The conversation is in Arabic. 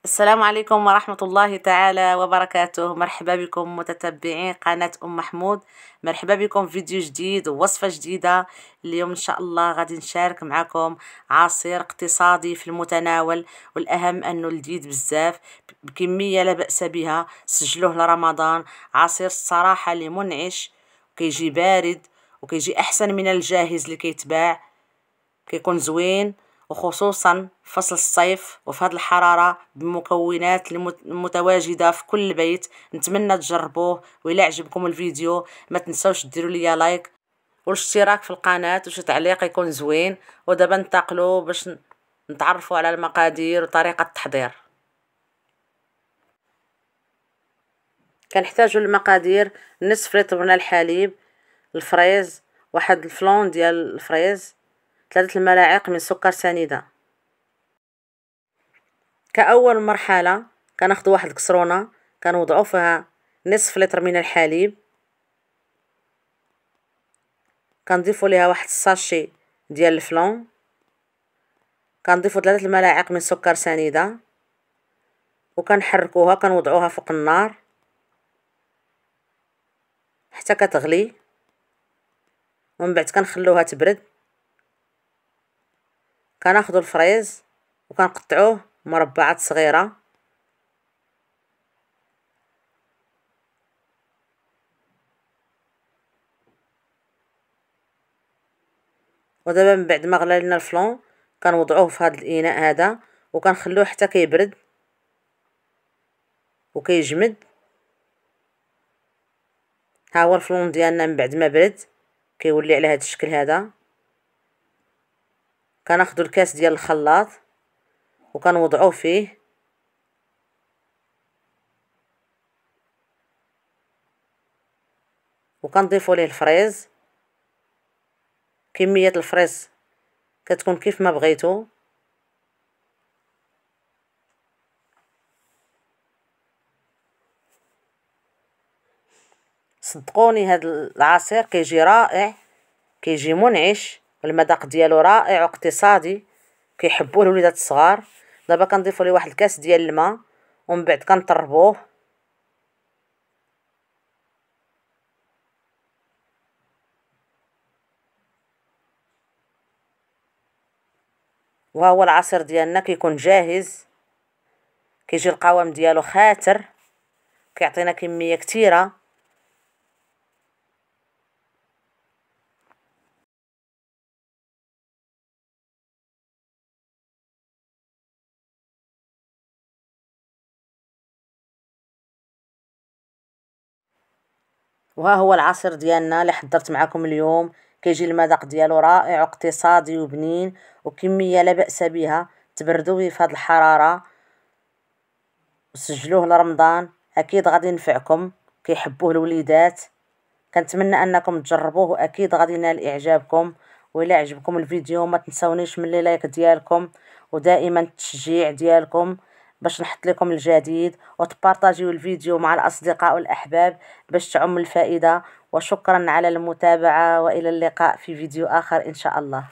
السلام عليكم ورحمة الله تعالى وبركاته. مرحبا بكم متتبعين قناة محمود. مرحبا بكم في فيديو جديد ووصفة جديدة. اليوم إن شاء الله غادي نشارك معكم عصير اقتصادي في المتناول، والأهم أنه لذيذ بزاف بكمية لا بأس بها. سجلوه لرمضان. عصير الصراحة اللي منعش، كيجي بارد وكيجي أحسن من الجاهز اللي كيتباع، كيكون زوين، وخصوصا فصل الصيف وفي هذه الحرارة بمكونات المتواجدة في كل بيت. نتمنى تجربوه، وإلا عجبكم الفيديو ما تنسوش ديروا لي لايك والاشتراك في القناة وشي تعليق يكون زوين. ودابا ننتقلوا باش نتعرفوا على المقادير وطريقة التحضير. كنحتاجوا المقادير: نصف لتر من الحليب، الفريز، واحد الفلون ديال الفريز، 3 الملاعق من سكر سنيدة. كأول مرحلة كناخذ واحد الكسرونة كنوضعوا فيها نصف لتر من الحليب، كنضيفوا ليها واحد الساشي ديال الفلون، كنضيفوا 3 الملاعق من سكر سنيدة، وكنحركوها كنوضعوها فوق النار حتى كتغلي، ومن بعد كنخلوها تبرد. كناخذوا الفريز وكنقطعوه مربعات صغيرة، ودابا من بعد ما غلى لنا الفلون كنوضعوه في هذا الاناء هذا وكنخلوه حتى كيبرد وكيجمد. ها هو الفلون ديالنا من بعد ما برد كيولي على هذا الشكل هذا. كناخذوا الكاس ديال الخلاط وكنوضعوه فيه، وكنضيفوا ليه الفريز. كمية الفريز كتكون كيف ما بغيتو. صدقوني هذا العصير كيجي رائع، كيجي منعش، والمذاق ديالو رائع واقتصادي كيحبوه الوليدات الصغار. دابا كنضيفوا ليه واحد الكاس ديال الماء ومن بعد كنطربوه، وها هو العصير ديالنا كيكون جاهز. كيجي القوام ديالو خاتر، كيعطينا كمية كثيرة. وها هو العصير ديالنا اللي حضرت معكم اليوم. كيجي المذاق ديالو رائع واقتصادي وبنين وكمية لا بأس بها. تبردوا في هذه الحرارة وسجلوه لرمضان، اكيد غادي ينفعكم، كيحبوه الوليدات. كنتمنى انكم تجربوه واكيد غادي ينال اعجابكم. وإلا عجبكم الفيديو ما تنسونيش من لايك ديالكم ودائما التشجيع ديالكم باش نحط لكم الجديد، وتبارطاجيو الفيديو مع الاصدقاء والاحباب باش تعم الفائدة. وشكرا على المتابعة، والى اللقاء في فيديو اخر ان شاء الله.